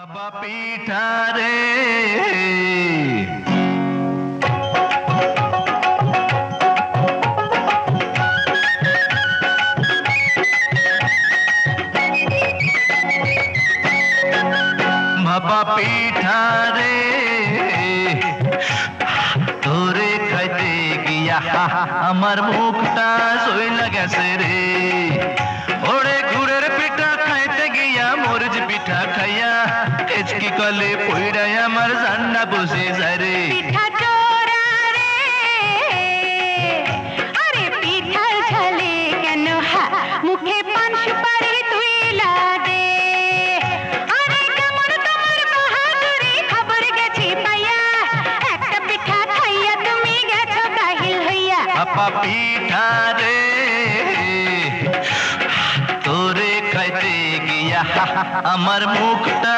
ভাপা পিঠা রে ভাপা পিঠা রে তোরে খাইতে গিয়া আমার মুখটা সইলা গেছে রে ওরে গুড়ের পিঠা খাইতে গিয়া মরিচ পিঠা খাইয়া এচকি কলে পইড়াই আমার জান্না বসে যায় রে পিঠা চোরা রে আরে পিঠার ঝালে কেন মুখে পান সুপারি তুই দে আরে কেমন তোমার বাহাদুরি খবর গেছি পাইয়া একটা পিঠা খাইয়া তুমি গেছো কাহিল হইয়া ভাপা পিঠা রে তোরে খাইতে গিয়া আমার মুখটা